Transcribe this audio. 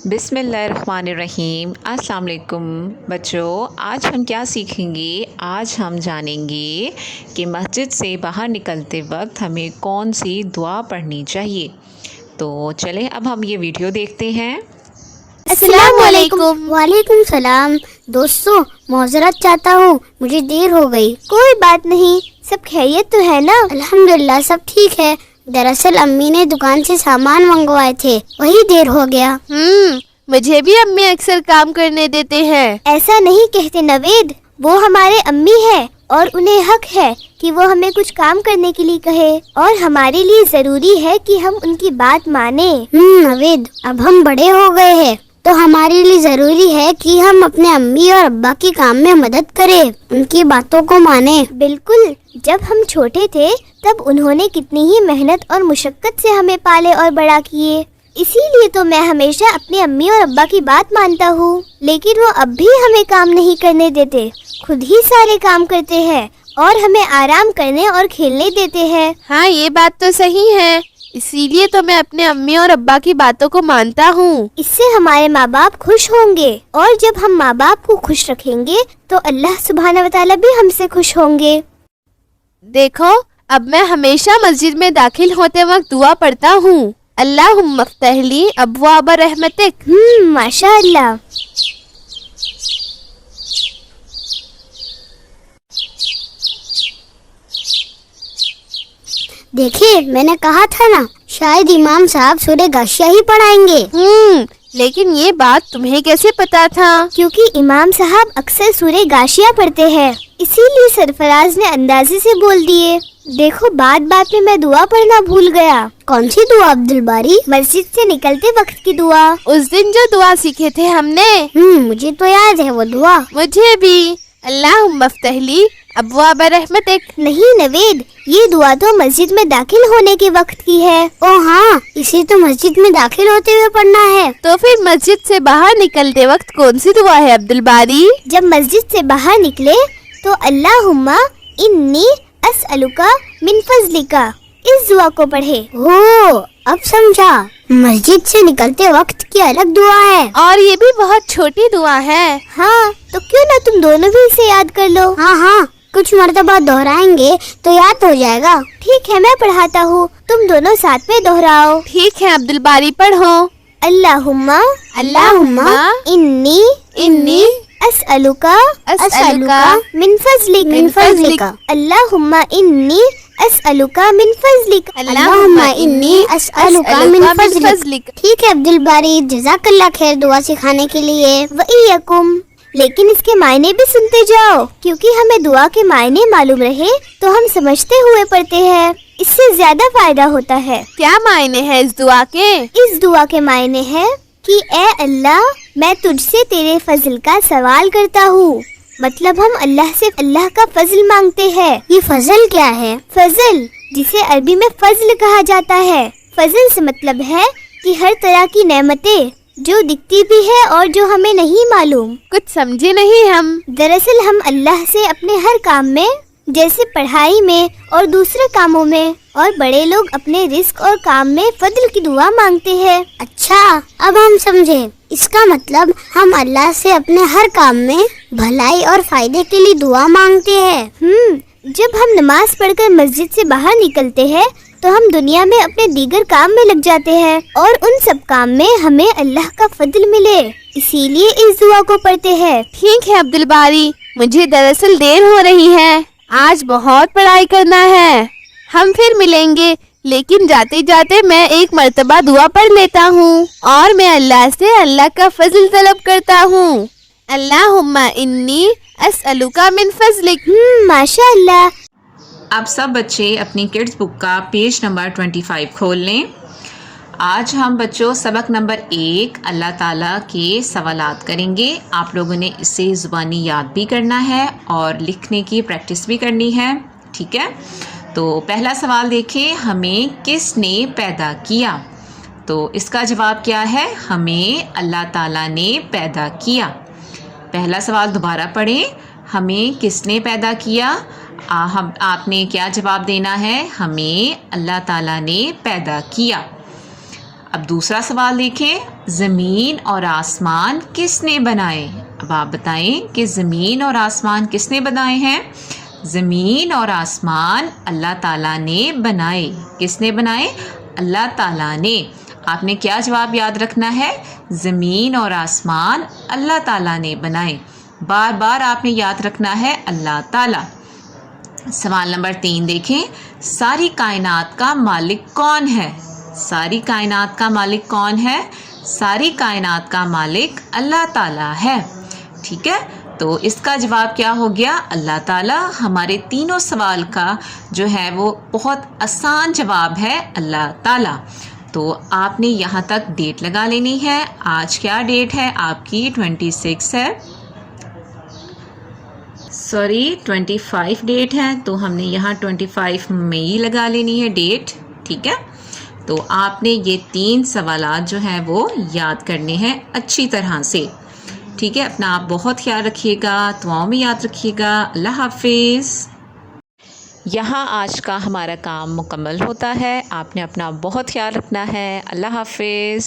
بسم اللہ الرحمن الرحیم۔ السلام علیکم بچوں، آج ہم کیا سیکھیں گے؟ آج ہم جانیں گے کہ مسجد سے باہر نکلتے وقت ہمیں کون سی دعا پڑھنی چاہیے۔ تو چلیں اب ہم یہ ویڈیو دیکھتے ہیں۔ السلام علیکم۔ وعلیکم السلام۔ دوستوں، معذرت چاہتا ہوں، مجھے دیر ہو گئی۔ کوئی بات نہیں، سب خیریت تو ہے نا؟ الحمدللہ سب ٹھیک ہے۔ دراصل امی نے دکان سے سامان منگوائے تھے، وہی دیر ہو گیا۔ مجھے بھی امی اکثر کام کرنے دیتے ہیں۔ ایسا نہیں کہتے نوید، وہ ہمارے امی ہے اور انہیں حق ہے کہ وہ ہمیں کچھ کام کرنے کے لیے کہے، اور ہمارے لیے ضروری ہے کہ ہم ان کی بات مانیں۔ نوید، اب ہم بڑے ہو گئے ہیں تو ہمارے لیے ضروری ہے کہ ہم اپنے امی اور ابا کے کام میں مدد کریں، ان کی باتوں کو مانیں۔ بالکل، جب ہم چھوٹے تھے تب انہوں نے کتنی ہی محنت اور مشقت سے ہمیں پالے اور بڑا کیے، اسی لیے تو میں ہمیشہ اپنے امی اور ابا کی بات مانتا ہوں۔ لیکن وہ اب بھی ہمیں کام نہیں کرنے دیتے، خود ہی سارے کام کرتے ہیں اور ہمیں آرام کرنے اور کھیلنے دیتے ہیں۔ ہاں، یہ بات تو صحیح ہے، اسی لیے تو میں اپنے امی اور ابا کی باتوں کو مانتا ہوں۔ اس سے ہمارے ماں باپ خوش ہوں گے، اور جب ہم ماں باپ کو خوش رکھیں گے تو اللہ سبحانہ و تعالیٰ بھی ہم سے خوش ہوں گے۔ دیکھو، اب میں ہمیشہ مسجد میں داخل ہوتے وقت دعا پڑھتا ہوں، اللہم افتح لی ابواب رحمتک۔ ماشاء اللہ۔ دیکھیے، میں نے کہا تھا نا، شاید امام صاحب سورہ غاشیہ ہی پڑھائیں گے۔ لیکن یہ بات تمہیں کیسے پتا تھا؟ کیونکہ امام صاحب اکثر سورہ غاشیہ پڑھتے ہیں، اسی لیے سرفراز نے اندازے سے بول دیے۔ دیکھو، بات میں میں دعا پڑھنا بھول گیا۔ کون سی دعا عبدالباری؟ مسجد سے نکلتے وقت کی دعا۔ اس دن جو دعا سیکھے تھے ہم نے، مجھے تو یاد ہے وہ دعا۔ مجھے بھی، اللہم افتح لی ابواب رحمتک۔ نہیں نوید، یہ دعا تو مسجد میں داخل ہونے کے وقت کی ہے۔ او ہاں، اسے تو مسجد میں داخل ہوتے ہوئے پڑھنا ہے۔ تو پھر مسجد سے باہر نکلتے وقت کون سی دعا ہے عبدالباری؟ جب مسجد سے باہر نکلے تو اللہم انی اسألک من فضلک، اس دعا کو پڑھے۔ اب سمجھا، مسجد سے نکلتے وقت کی الگ دعا ہے، اور یہ بھی بہت چھوٹی دعا ہے۔ ہاں، تو کیوں نہ تم دونوں بھی اسے یاد کر لو۔ ہاں، کچھ مرتبہ دہرائیں گے تو یاد ہو جائے گا۔ ٹھیک ہے، میں پڑھاتا ہوں، تم دونوں ساتھ میں دہراؤ۔ ٹھیک ہے عبدالباری، پڑھو۔ اللہم انی اسألک من فضلک، اللہم انی اسألک من فضلک، اللہم انی اسألک من فضلک۔ ٹھیک ہے عبدالباری، جزاک اللہ خیر دعا سکھانے کے لیے۔ وَإِيَّكُمْ، لیکن اس کے معنی بھی سنتے جاؤ، کیونکہ ہمیں دعا کے معنی معلوم رہے تو ہم سمجھتے ہوئے پڑھتے ہیں، اس سے زیادہ فائدہ ہوتا ہے۔ کیا معنی ہے اس دعا کے؟ اس دعا کے معنی ہے کہ اے اللہ، میں تجھ سے تیرے فضل کا سوال کرتا ہوں، مطلب ہم اللہ سے اللہ کا فضل مانگتے ہیں۔ یہ فضل کیا ہے؟ فضل، جسے عربی میں فضل کہا جاتا ہے، فضل سے مطلب ہے کہ ہر طرح کی نعمتیں جو دکھتی بھی ہے اور جو ہمیں نہیں معلوم۔ کچھ سمجھے نہیں ہم۔ دراصل ہم اللہ سے اپنے ہر کام میں، جیسے پڑھائی میں اور دوسرے کاموں میں، اور بڑے لوگ اپنے رزق اور کام میں فضل کی دعا مانگتے ہیں۔ اچھا، اب ہم سمجھے، اس کا مطلب ہم اللہ سے اپنے ہر کام میں بھلائی اور فائدے کے لیے دعا مانگتے ہیں۔ جب ہم نماز پڑھ کر مسجد سے باہر نکلتے ہیں تو ہم دنیا میں اپنے دیگر کام میں لگ جاتے ہیں، اور ان سب کام میں ہمیں اللہ کا فضل ملے، اسی لیے اس دعا کو پڑھتے ہیں۔ ٹھیک ہے عبدالباری، مجھے دراصل دیر ہو رہی ہے، آج بہت پڑھائی کرنا ہے، ہم پھر ملیں گے، لیکن جاتے جاتے میں ایک مرتبہ دعا پڑھ لیتا ہوں، اور میں اللہ سے اللہ کا فضل طلب کرتا ہوں، اللہم انی اسألک من فضلک۔ ماشاء اللہ۔ اب سب بچے اپنی کڈس بک کا پیج نمبر 25 کھول لیں۔ آج ہم بچوں سبق نمبر 1 اللہ تعالیٰ کے سوالات کریں گے۔ آپ لوگوں نے اسے زبانی یاد بھی کرنا ہے اور لکھنے کی پریکٹس بھی کرنی ہے، ٹھیک ہے؟ تو پہلا سوال دیکھیں، ہمیں کس نے پیدا کیا؟ تو اس کا جواب کیا ہے؟ ہمیں اللہ تعالیٰ نے پیدا کیا۔ پہلا سوال دوبارہ پڑھیں، ہمیں کس نے پیدا کیا؟ آپ نے کیا جواب دینا ہے؟ ہمیں اللہ تعالیٰ نے پیدا کیا۔ اب دوسرا سوال دیکھیں، زمین اور آسمان کس نے بنائے؟ اب آپ بتائیں کہ زمین اور آسمان کس نے بنائے ہیں؟ زمین اور آسمان اللہ تعالیٰ نے بنائے۔ کس نے بنائے؟ اللہ تعالیٰ نے۔ آپ نے کیا جواب یاد رکھنا ہے؟ زمین اور آسمان اللہ تعالیٰ نے بنائے۔ بار بار آپ نے یاد رکھنا ہے اللہ تعالیٰ۔ سوال نمبر 3 دیکھیں، ساری کائنات کا مالک کون ہے؟ ساری کائنات کا مالک کون ہے؟ ساری کائنات کا مالک اللہ تعالیٰ ہے۔ ٹھیک ہے، تو اس کا جواب کیا ہو گیا؟ اللہ تعالیٰ۔ ہمارے تینوں سوال کا جو ہے وہ بہت آسان جواب ہے اللہ تعالیٰ۔ تو آپ نے یہاں تک ڈیٹ لگا لینی ہے۔ آج کیا ڈیٹ ہے آپ کی؟ 26 ہے، 25 ڈیٹ ہے، تو ہم نے یہاں 25 مئی لگا لینی ہے ڈیٹ۔ ٹھیک ہے، تو آپ نے یہ 3 سوالات جو ہیں وہ یاد کرنے ہیں اچھی طرح سے۔ ٹھیک ہے، اپنا آپ بہت خیال رکھیے گا، دعاؤں میں یاد رکھیے گا۔ اللہ حافظ۔ یہاں آج کا ہمارا کام مکمل ہوتا ہے۔ آپ نے اپنا بہت خیال رکھنا ہے۔ اللہ حافظ۔